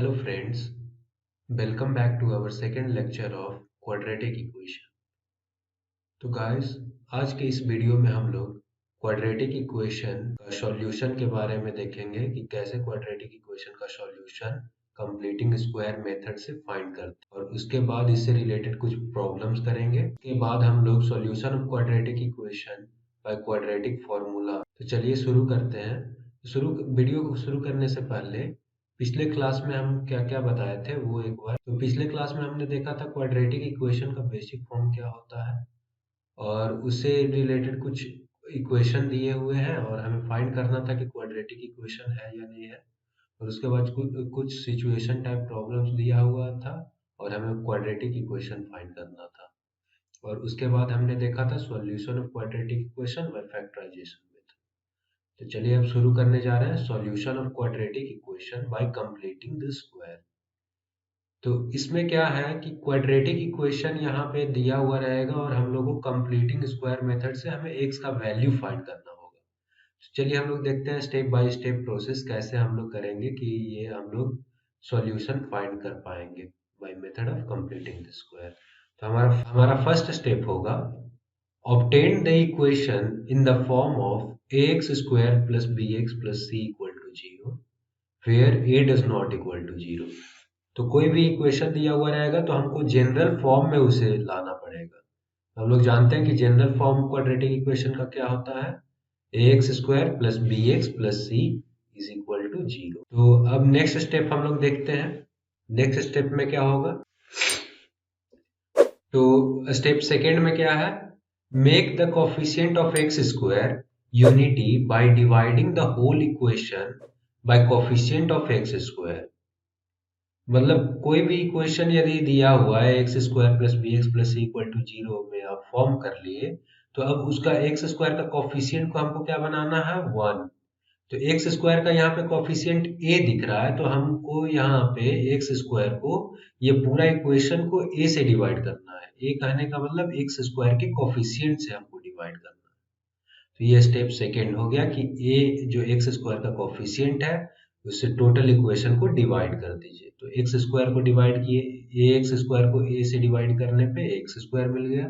Hello friends, welcome back to our second lecture of quadratic equation। तो guys, आज के इस वीडियो में हम लोग क्वाड्रेटिक इक्वेशन का सॉल्यूशन के बारे में देखेंगे कि कैसे क्वाड्रेटिक इक्वेशन का सॉल्यूशन कंप्लीटिंग स्क्वायर मेथड से फाइंड करते हैं, और उसके बाद इससे रिलेटेड कुछ प्रॉब्लम्स करेंगे। उसके बाद हम लोग solution of quadratic equation by quadratic formula. तो चलिए शुरू करते हैं। वीडियो को शुरू करने से पहले पिछले क्लास में हम क्या क्या बताए थे वो एक बार। तो पिछले क्लास में हमने देखा था क्वाड्रेटिक इक्वेशन का बेसिक फॉर्म क्या होता है, और उससे रिलेटेड कुछ इक्वेशन दिए हुए हैं और हमें फाइंड करना था कि क्वाड्रेटिक इक्वेशन है या नहीं है। और उसके बाद कुछ सिचुएशन टाइप प्रॉब्लम्स दिया हुआ था और हमें क्वाड्रेटिक इक्वेशन फाइंड करना था। और उसके बाद हमने देखा था solution of quadratic equation by factorisation method. तो चलिए अब शुरू करने जा रहे हैं solution of quadratic equation by completing the square. तो इसमें क्या है कि क्वाड्रेटिक इक्वेशन यहाँ पे दिया हुआ रहेगा और हम लोग को कंप्लीटिंग स्क्वायर मेथड से हमें एक्स का वैल्यू फाइंड करना होगा। तो चलिए हम लोग देखते हैं स्टेप बाय स्टेप प्रोसेस कैसे हम लोग करेंगे कि ये हम लोग सॉल्यूशन फाइंड कर पाएंगे by method of completing the square. तो हमारा फर्स्ट स्टेप होगा obtain the equation in the form of ax square plus bx plus c equal to 0 where a does not equal to 0। तो कोई भी equation दिया हुआ रहेगा तो हमको जनरल फॉर्म में उसे लाना पड़ेगा। हम लोग जानते हैं कि जनरल फॉर्म क्वाड्रेटिक इक्वेशन का क्या होता है, ax square plus bx plus c is equal to 0। तो अब नेक्स्ट स्टेप हम लोग देखते हैं। नेक्स्ट स्टेप में क्या होगा, तो स्टेप सेकेंड में क्या है, make the coefficient of x square unity by dividing the whole equation by coefficient of x square. मतलब कोई भी इक्वेशन यदि दिया हुआ है x square plus b x plus c equal to 0 में आप फॉर्म कर लिए, तो अब उसका एक्स स्क्वायर का कोफिशिएंट को हमको क्या बनाना है, 1। तो एक्स स्क्वायर का यहाँ पे कोफिशिएंट ए दिख रहा है, तो हमको यहाँ पे एक्स स्क्वायर को, ये पूरा इक्वेशन को ए से डिवाइड करना है। ए कहने का मतलब एक्स स्क्वायर के कोफिशिएंट से हमको डिवाइड करना है। तो ये स्टेप सेकेंड हो गया कि ए जो एक्स स्क्वायर का कोफिशिएंट है उससे टोटल इक्वेशन को डिवाइड कर दीजिए। तो एक्स स्क्वायर को डिवाइड किए, ए एक्स स्क्वायर को ए से डिवाइड करने पे एक्स स्क्वायर मिल गया,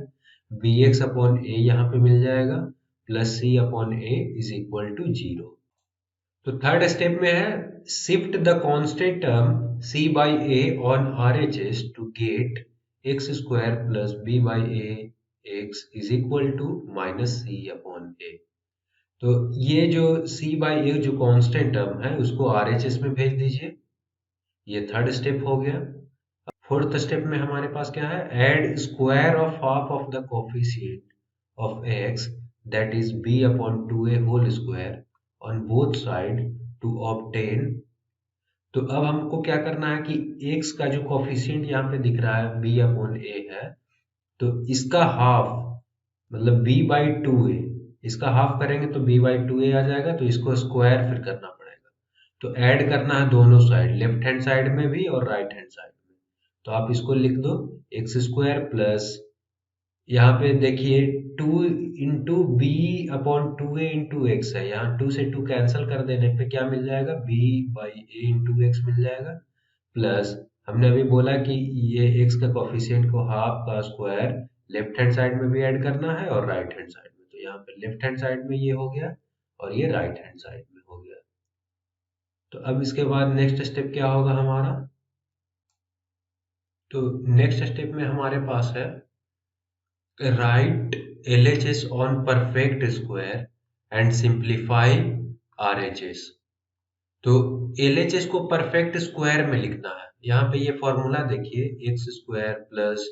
बी एक्स अपॉन ए यहाँ पे मिल जाएगा, plus c upon a is equal to 0। तो थर्ड स्टेप में है shift the constant term c by a on RHS to get x square plus b by a x is equal to minus c upon a. तो ये जो c by ए जो constant term है उसको RHS में भेज दीजिए। ये थर्ड स्टेप हो गया। फोर्थ स्टेप में हमारे पास क्या है, add square of half of the coefficient of x that is b upon 2a whole square on both side to obtain. तो अब हमको क्या करना है कि x का जो कोफिशिएंट यहाँ पे दिख रहा है b अपॉन a है, तो इसका हाफ मतलब b बाई 2a, इसका हाफ करेंगे तो b बाई 2a आ जाएगा, तो इसको स्क्वायर फिर करना पड़ेगा। तो ऐड करना है दोनों साइड, लेफ्ट हैंड साइड में भी और राइट हैंड साइड में। तो आप इसको लिख दो एक्स स्क्वायर प्लस, यहाँ पे देखिए 2 into b upon 2a into x है, यहाँ 2 से 2 कैंसिल कर देने पे क्या मिल जाएगा, b by a into x मिल जाएगा, प्लस हमने अभी बोला कि ये x का कोफिशिएंट को हाफ का स्क्वायर लेफ्ट हैंड साइड में भी ऐड करना है और राइट हैंड साइड में। तो यहाँ पे लेफ्ट हैंड साइड में ये हो गया और ये राइट हैंड साइड में हो गया। तो अब इसके बाद नेक्स्ट स्टेप क्या होगा हमारा, तो नेक्स्ट स्टेप में हमारे पास है right LHS on perfect square and simplify RHS। तो LHS को परफेक्ट स्क्वायर में लिखना है। यहाँ पे ये फॉर्मूला देखिए, x square plus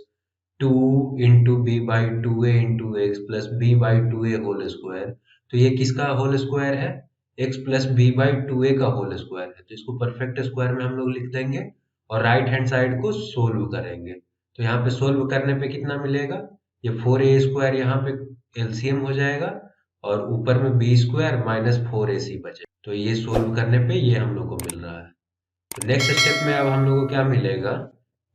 2 into b by 2a into x plus b by 2a whole square. तो ये किसका होल स्क्वायर है, x plus b by 2a का होल स्क्वायर है। तो इसको परफेक्ट स्क्वायर में हम लोग लिख देंगे और राइट हैंड साइड को सोल्व करेंगे। तो यहाँ पे सोल्व करने पे कितना मिलेगा, ये 4a स्क्वायर यहाँ पे एलसीएम हो जाएगा और ऊपर में बी स्क्वायर माइनस 4ac बचे। तो ये सोल्व करने पे ये हम लोग को मिल रहा है। तो नेक्स्ट स्टेप में अब हम लोग को क्या मिलेगा,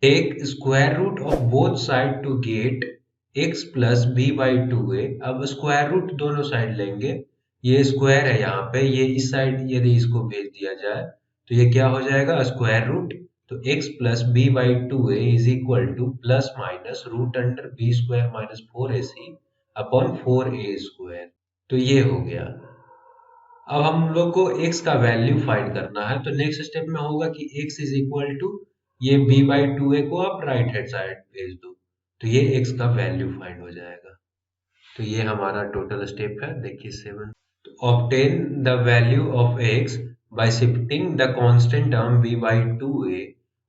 take square root of both side to get x plus b by 2a। अब स्क्वायर रूट दोनों साइड लेंगे, ये स्क्वायर है यहाँ पे, ये इस साइड यदि इसको भेज दिया जाए तो ये क्या हो जाएगा, स्क्वायर रूट तो x plus b by two a is equal to plus minus root under b square minus 4ac upon 4a square. तो ये हो गया। अब हम लोग को x का वैल्यू फाइंड करना है, तो नेक्स्ट स्टेप में होगा कि x इज इक्वल टू ये b बाई टू ए को आप राइट हैंड साइड भेज दो, तो ये x का वैल्यू फाइंड हो जाएगा। तो ये हमारा टोटल स्टेप है, देखिए 7। तो obtain the value of x bye shifting the constant term b by two A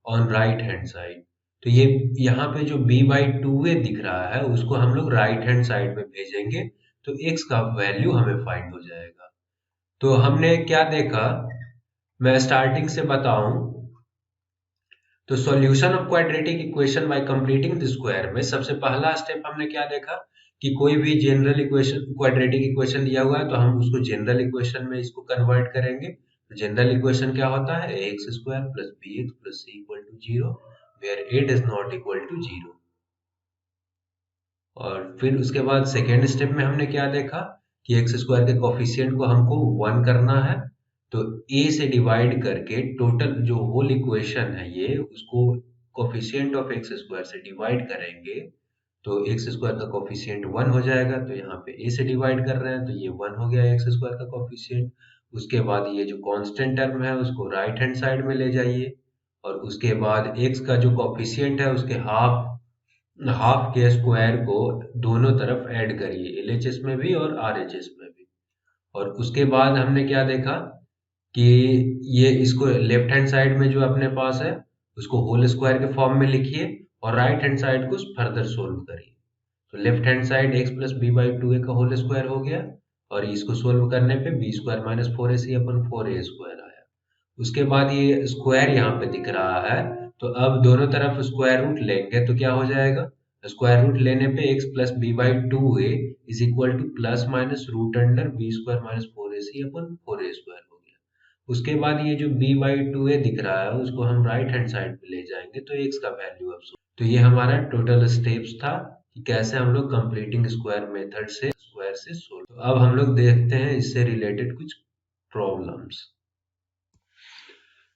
on right hand side. तो ये यहाँ पे जो b बाई टू ए दिख रहा है उसको हम लोग राइट हैंड साइड में भेजेंगे, तो x का वैल्यू हमें फाइंड हो जाएगा। तो हमने क्या देखा, मैं स्टार्टिंग से बताऊं तो solution of quadratic equation by completing the square में सबसे पहला स्टेप हमने क्या देखा कि कोई भी जनरल इक्वेशन क्वाड्रेटिक इक्वेशन दिया हुआ है तो हम उसको जनरल इक्वेशन में इसको कन्वर्ट करेंगे। तो जनरल इक्वेशन क्या होता है, a x square plus b x plus c equal to zero where a does not equal to zero. और फिर उसके बाद सेकेंड स्टेप में हमने क्या देखा कि एक्स स्क्वायर के कोफिशिएंट को हमको 1 करना है, तो a से डिवाइड करके टोटल जो होल इक्वेशन है ये उसको कोफिशिएंट ऑफ एक्स स्क्वायर से डिवाइड करेंगे, तो एक्स स्क्वायर का कोफिशिएंट 1 हो जाएगा। तो यहाँ पे a से डिवाइड कर रहे हैं तो ये 1 हो गया एक्स स्क्वायर का कोफिशिएंट। उसके बाद ये जो कांस्टेंट टर्म है उसको राइट हैंड साइड में ले जाइए, और उसके बाद x का जो कोफिशिएंट है उसके हाफ हाफ के स्क्वायर को दोनों तरफ ऐड करिए, एलएचएस में भी और आरएचएस में भी। और उसके बाद हमने क्या देखा कि ये इसको लेफ्ट हैंड साइड में जो अपने पास है उसको होल स्क्वायर के फॉर्म में लिखिए और राइट हैंड साइड को फर्दर सोल्व करिए। तो left hand side x plus b by two a का होल स्क्वायर हो गया, और इसको सोल्व करने पे B square minus four a c upon four a square आया। उसके बाद ये स्क्वायर यहाँ पे दिख रहा है, तो अब दोनों तरफ स्क्वायर रूट लेंगे तो क्या हो जाएगा, स्क्वायर रूट लेने पे x plus b by two a is equal to plus minus root under b square minus four a c upon four a square हो गया। उसके बाद ये जो b बाई टू ए दिख रहा है उसको हम राइट हैंड साइड पे ले जाएंगे, तो x का वैल्यू अब तो ये हमारा टोटल स्टेप्स था कि कैसे हम लोग कंप्लीटिंग स्क्वायर मेथड से स्क्वायर से सोल्व। तो अब हम लोग देखते हैं इससे रिलेटेड कुछ प्रॉब्लम्स।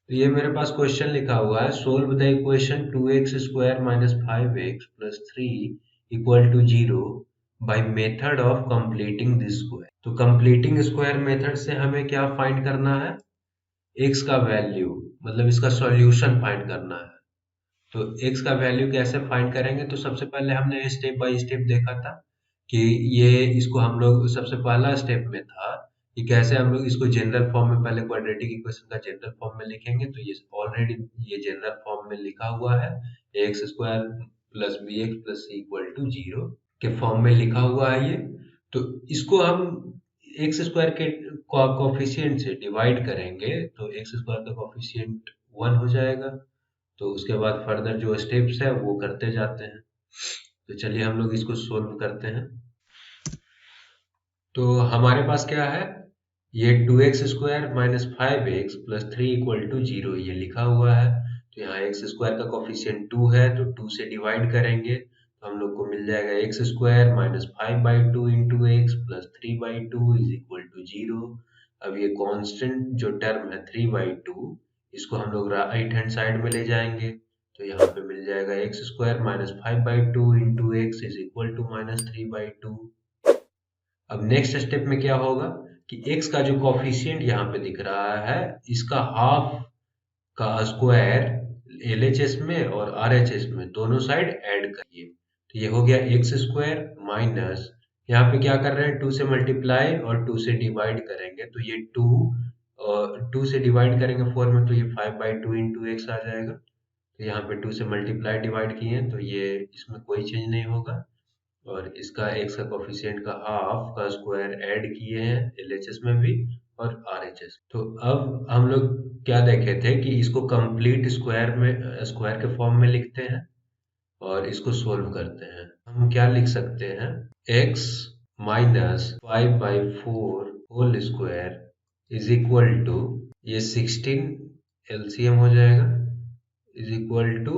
तो ये मेरे पास क्वेश्चन लिखा हुआ है, solve the equation 2x square minus 5x plus 3 equal to 0 by method of completing this square. तो कंप्लीटिंग स्क्वायर मेथड से हमें क्या फाइंड करना है, x का वैल्यू, मतलब इसका सॉल्यूशन फाइंड करना है। तो x का वैल्यू कैसे फाइंड करेंगे, तो सबसे पहले हमने स्टेप बाय स्टेप देखा था कि ये इसको हम लोग सबसे पहला स्टेप में था कि कैसे हम लोग इसको जनरल फॉर्म में पहले क्वाड्रेटिक इक्वेशन का जनरल फॉर्म में लिखेंगे। तो ये ऑलरेडी ये जनरल फॉर्म में लिखा हुआ है, x square plus b x plus c equal to zero के फॉर्म में लिखा हुआ है ये। तो इसको हम एक्स स्क्वायर के कोफिशिएंट से डिवाइड करेंगे तो एक्स स्क्वायर का कोफिशिएंट 1 हो जाएगा। तो उसके बाद फर्दर जो स्टेप्स है वो करते जाते हैं। तो चलिए हम लोग इसको सोल्व करते हैं। तो हमारे पास क्या है, ये 2x square minus 5x plus 3 equal to 0 ये लिखा हुआ है। तो यहाँ एक्स स्क्वायर का कोफिशिएंट 2 है तो 2 से डिवाइड करेंगे तो हम लोग को मिल जाएगा x square minus 5 by two into x plus 3 by two is equal to 0। अब ये कांस्टेंट जो टर्म है 3 बाई टू इसको हम लोग राइट हैंड साइड में ले जाएंगे, तो यहाँ पे मिल जाएगा x square minus 5 by two into x is equal to minus 3 by two. अब नेक्स्ट स्टेप में क्या होगा कि x का जो कोफिशिएंट यहाँ पे दिख रहा है इसका हाफ का स्क्वायर एलएचएस में और आरएचएस में दोनों साइड ऐड करिए। तो ये हो गया एक्स स्क्वायर माइनस, यहाँ पे क्या कर रहे हैं 2 से मल्टीप्लाई और 2 से डिवाइड करेंगे, तो ये 2 से डिवाइड करेंगे 4 में तो ये 5 बाई टू इंटू एक्स आ जाएगा। तो यहाँ पे 2 से मल्टीप्लाई डिवाइड किए हैं तो ये इसमें कोई चेंज नहीं होगा, और इसका एक्स का कोफिशिएंट का हाफ का स्क्वायर ऐड किए हैं एलएचएस में भी और आरएचएस। तो अब हम लोग क्या देखे थे कि इसको कंप्लीट स्क्वायर के फॉर्म में लिखते हैं और इसको सोल्व करते हैं। हम क्या लिख सकते हैं, x minus 5 by four whole square is equal to ये 16 एलसीएम हो जाएगा इज इक्वल टू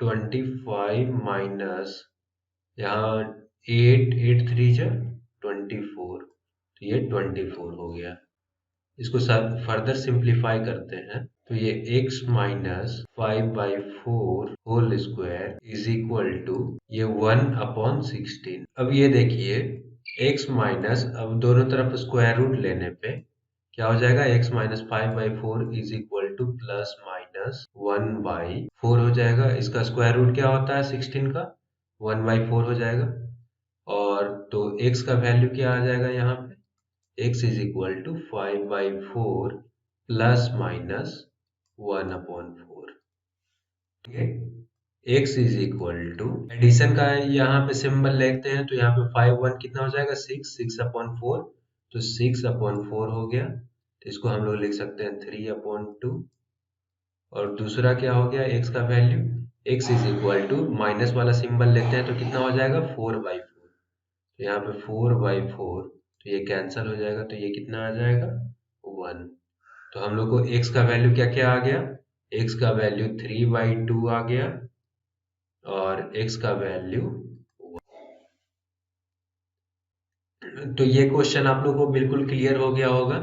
25 माइनस यहाँ 8 3 जा 24, तो ये 24 हो गया। इसको फर्दर सिंप्लीफाई करते हैं तो ये x minus 5/4 whole square is equal to ये 1/16। अब ये देखिए x माइनस, अब दोनों तरफ स्क्वायर रूट लेने पे क्या हो जाएगा, x minus 5/4 is equal to plus minus 1/4 हो जाएगा। इसका स्क्वायर रूट क्या होता है 16 का, 1/4 हो जाएगा। और तो x का वैल्यू क्या आ जाएगा यहाँ पे, x is equal to 5/4 plus minus 1/4। ठीक है, x is equal to addition का यहाँ पे सिंबल लेते हैं तो यहाँ पे 5 1 कितना हो जाएगा 6/4, तो 6/4 हो गया। तो इसको हम लोग लिख सकते हैं 3/2। और दूसरा क्या हो गया x का value, x is equal to minus वाला सिंबल लेते हैं तो कितना हो जाएगा 4/4। तो यहाँ पे 4/4, तो ये कैंसिल हो जाएगा, तो ये कितना आ जाएगा 1। तो हम लोग को x का वैल्यू क्या क्या आ गया, x का वैल्यू 3/2 आ गया और x का वैल्यू। तो ये क्वेश्चन आप लोग को बिल्कुल क्लियर हो गया होगा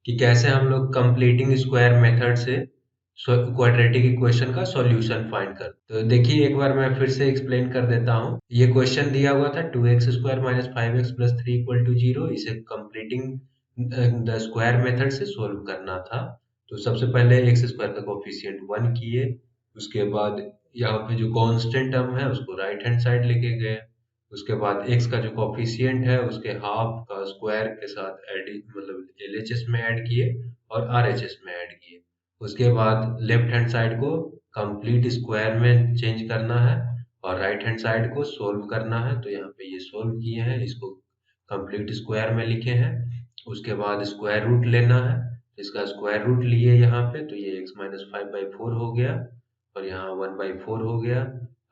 कि कैसे हम लोग कंप्लीटिंग स्क्वायर मेथड से क्वाड्रेटिक इक्वेशन का सॉल्यूशन फाइंड कर। तो देखिए एक बार मैं फिर से एक्सप्लेन कर देता हूँ। ये क्वेश्चन दिया हुआ था 2x² minus 5x plus 3 equal to 0, इसे कंप्लीटिंग द स्क्वायर मेथड से सोल्व करना था। तो सबसे पहले x² का कोफिशिएंट 1 किए, उसके बाद यहाँ पे जो कांस्टेंट टर्म है उसको राइट हैंड साइड लेके गए, उसके बाद x का जो कोफिशिएंट है उसके हाफ का स्क्वायर के साथ एड, मतलब LHS में ऐड किए और RHS में ऐड किए। उसके बाद लेफ्ट हैंड साइड को कंप्लीट स्क्वायर में चेंज करना है और राइट हैंड साइड को सोल्व करना है। तो यहाँ पे ये सोल्व किए हैं, इसको कंप्लीट स्क्वायर में लिखे हैं। उसके बाद स्क्वायर रूट लेना है, तो इसका स्क्वायर रूट लिए यहाँ पे, तो ये x माइनस 5/4 हो गया और यहाँ 1/4 हो गया।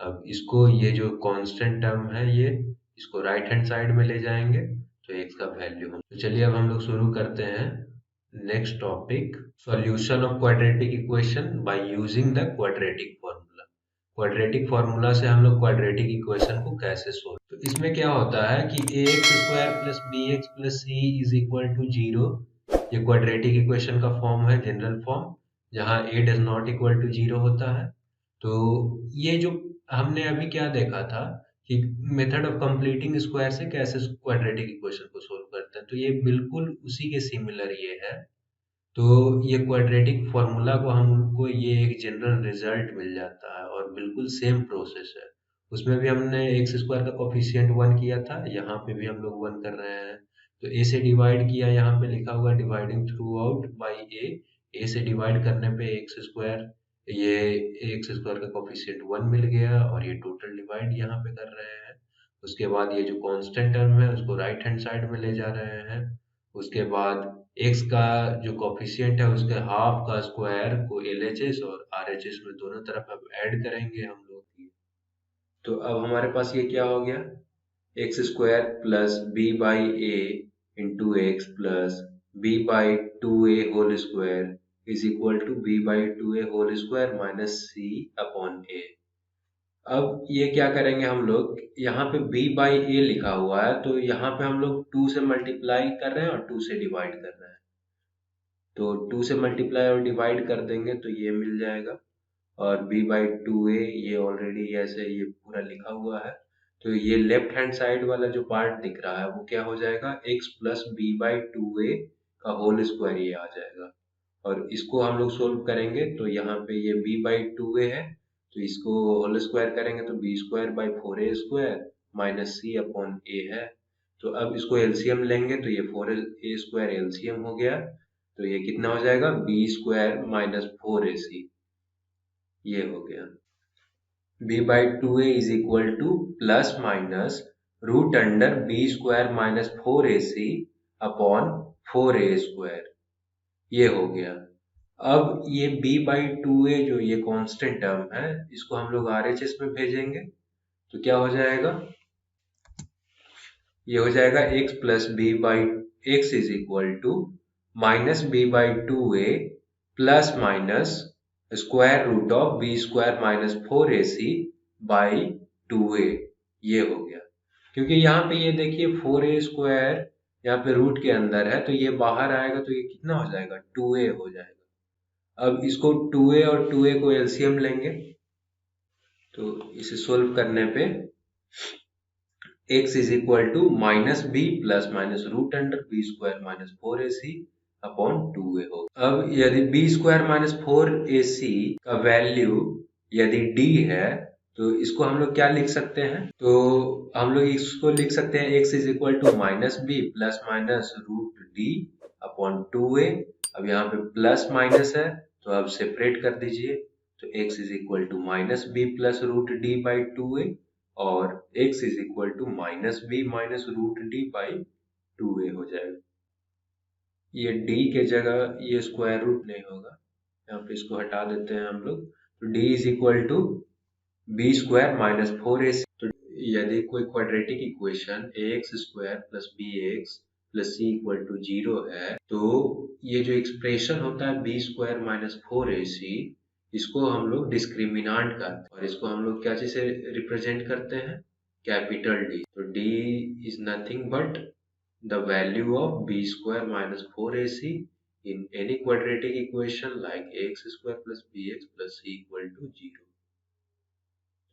अब इसको ये जो कांस्टेंट टर्म है ये इसको राइट हैंड साइड में ले जाएंगे तो x का वैल्यू हम, तो चलिए अब हम लोग शुरू करते हैं next topic, solution of quadratic equation by using the quadratic formula. Quadratic formula से हम लोग क्वाड्रेटिक इक्वेशन को कैसे सोल्व, तो इसमें क्या होता है कि ax² plus bx plus c is equal to 0, ये क्वाड्रेटिक इक्वेशन का फॉर्म है, जनरल फॉर्म, जहाँ a does not equal to 0 होता है। तो ये जो हमने अभी क्या देखा था कि मेथड ऑफ कंप्लीटिंग स्क्वायर से कैसे क्वाड्रेटिक इक्वेशन को सोल्व करते हैं, तो ये बिल्कुल उसी के सिमिलर ये है। तो ये क्वाड्रेटिक फॉर्मूला को हमको ये एक जनरल रिजल्ट मिल जाता है और बिल्कुल सेम प्रोसेस है। उसमें भी हमने x² का कोफिशिएंट 1 किया था, यहाँ पे भी हम लोग 1 कर रहे हैं। तो a से डिवाइड किया, यहाँ पे लिखा हुआ dividing through out by a से डिवाइड करने पे x², ये x² का कोफिशिएंट 1 मिल गया और ये टोटल डिवाइड यहाँ पे कर रहे हैं। उसके बाद ये जो कांस्टेंट टर्म है उसको राइट हैंड साइड में ले जा रहे हैं। उसके बाद x का जो कोफिशिएंट है उसके हाफ का स्क्वायर को LHS और RHS में दोनों तरफ अब ऐड करेंगे हम लोग। तो अब हमारे पास ये क्या हो गया, x² plus b by a into x plus b by 2a whole square is equal to b by 2a whole square minus c upon a। अब ये क्या करेंगे हम लोग, यहाँ पे b बाई ए लिखा हुआ है तो यहाँ पे हम लोग 2 से मल्टीप्लाई कर रहे हैं और 2 से डिवाइड कर रहे हैं। तो 2 से मल्टीप्लाई और डिवाइड कर देंगे तो ये मिल जाएगा और b बाई 2a ये ऑलरेडी ऐसे ये पूरा लिखा हुआ है। तो ये लेफ्ट हैंड साइड वाला जो पार्ट दिख रहा है वो क्या हो जाएगा, x plus b by 2a का होल स्क्वायर ये आ जाएगा। और इसको हम लोग सोल्व करेंगे तो यहाँ पे ये b बाई 2a है तो इसको होल स्क्वायर करेंगे तो b² by 4a² minus c upon a है। तो अब इसको एलसीएम लेंगे तो ये 4a² एलसीएम हो गया, तो ये कितना हो जाएगा b² माइनस 4ac, ये हो गया। b by 2a is equal to plus minus root under b² minus 4ac upon 4a², ये हो गया। अब ये b बाई 2a जो ये कांस्टेंट टर्म है इसको हम लोग RHS में भेजेंगे तो क्या हो जाएगा, ये हो जाएगा x plus b by x is equal to minus b by 2a plus minus square root of b² minus 4ac by 2a, ये हो गया। क्योंकि यहाँ पे ये देखिए 4a² यहाँ पे रूट के अंदर है तो ये बाहर आएगा तो ये कितना हो जाएगा 2a हो जाएगा। अब इसको 2a और 2a को एलसीएम लेंगे, तो इसे सोल्व करने पे x is equal to minus b plus minus root under b square minus 4ac upon 2a हो। अब यदि बी स्क्वायर माइनस 4ac का वैल्यू यदि d है तो इसको हम लोग क्या लिख सकते हैं, तो हम लोग इसको लिख सकते हैं x is equal to minus b plus minus root d upon 2a। अब यहाँ पे प्लस माइनस है तो अब सेपरेट कर दीजिए, तो x is equal to minus b plus root d by 2a और x is equal to minus b minus root d by 2a हो जाएगा। ये d के जगह ये स्क्वायर रूट नहीं होगा, यहाँ पे इसको हटा देते हैं हम लोग, तो d is equal to b square minus 4ac। तो यदि कोई quadratic equation ax square plus bx plus c equal to 0 है, तो ये जो एक्सप्रेशन होता है बी स्क्वायर माइनस 4ac, इसको हम लोग डिस्क्रिमिनांट करते हैं और इसको हम लोग क्या चीज से रिप्रेजेंट करते हैं, कैपिटल D। तो D is nothing but the value of b square minus 4ac in any quadratic equation like ax square plus bx plus c equal to 0।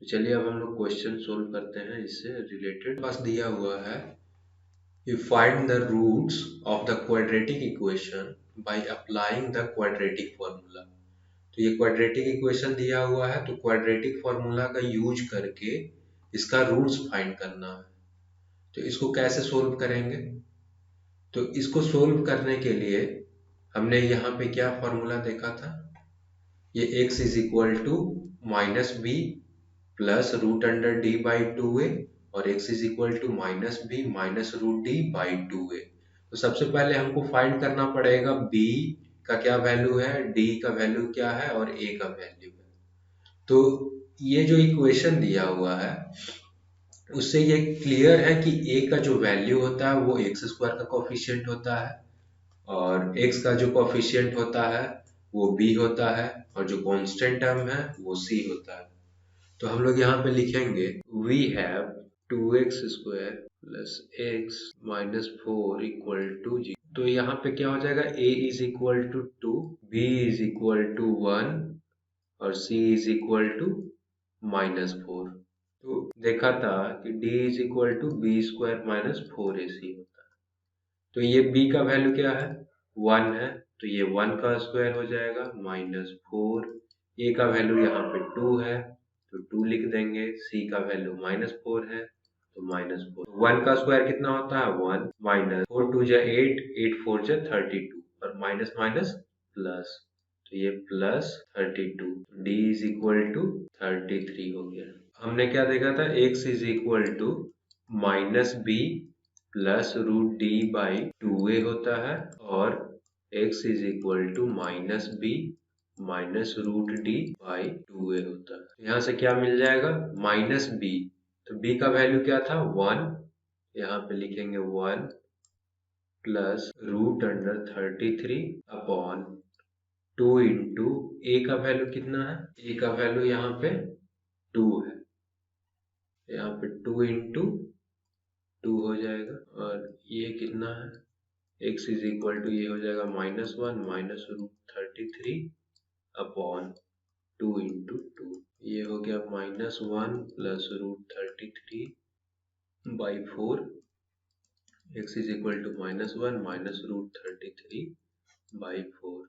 तो चलिए अब हम लोग क्वेश्चन सोल्व करते हैं इससे रिलेटेड। पास दिया हुआ है you find the roots of the quadratic equation by applying the quadratic formula। तो ये क्वाड्रेटिक इक्वेशन दिया हुआ है, तो क्वाड्रेटिक फॉर्मूला का यूज करके इसका रूट्स फाइंड करना है। तो इसको कैसे सोल्व करेंगे, तो इसको सोल्व करने के लिए हमने यहाँ पे क्या फॉर्मूला देखा था, ये x is equal to minus b plus root under d by 2a और x is equal to minus b minus root d by 2a। तो सबसे पहले हमको फाइंड करना पड़ेगा b का क्या वैल्यू है, d का वैल्यू क्या है और a का वैल्यू है। तो ये जो इक्वेशन दिया हुआ है उससे ये क्लियर है कि a का जो वैल्यू होता है वो एक्स स्क्वायर का कोफिशिएंट होता है और x का जो कोफिशिएंट होता है वो b होता है और जो कांस्टेंट टर्म है वो c होता है। तो हम लोग यहाँ पे लिखेंगे we have 2x square plus x minus 4 equal to 0। तो यहाँ पे क्या हो जाएगा, a is equal to 2, b is equal to 1 और c is equal to minus 4। तो देखा था कि d is equal to b square minus 4ac होता है। तो ये b का वैल्यू क्या है, 1 है, तो ये 1 का स्क्वायर हो जाएगा माइनस 4। a का वैल्यू यहाँ पे 2 है तो 2 लिख देंगे, c का वैल्यू माइनस 4 है तो माइनस 4। 1 का स्क्वायर कितना होता है, 1 माइनस 4 2 जा 8, 8 4 जा 32 और माइनस माइनस प्लस, तो ये plus 32। d is equal to 33 हो गया। हमने क्या देखा था, x is equal to minus b plus root d by 2a होता है और x is equal to minus b minus root d by 2a होता है। यहाँ से क्या मिल जाएगा, माइनस बी, तो b का वैल्यू क्या था 1, यहाँ पे लिखेंगे 1 plus root under 33 upon 2 into a का वैल्यू कितना है, a का वैल्यू यहाँ पे 2 है, यहाँ पे 2 इंटू 2 हो जाएगा और ये कितना है, x इज इक्वल टू ये हो जाएगा minus 1 minus root 33 upon 2 into 2, ये हो गया minus 1 plus root 33 by 4, x is equal to minus 1 minus root 33 by 4।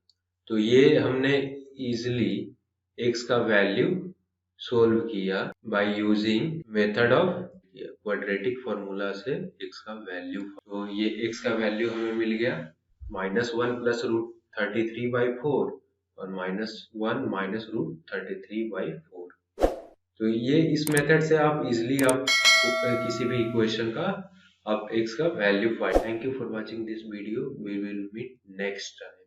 तो ये हमने इजिली x का वैल्यू सोल्व किया by using method of quadratic formula से x का वैल्यू। तो ये x का वैल्यू हमें मिल गया माइनस 1 प्लस रूट 33 बाई 4 और माइनस 1 माइनस रूट 33 बाई 4। तो ये इस मेथड से आप इजिली आप किसी भी इक्वेशन का आप x का value find. Thank you for watching this video, we will meet next time.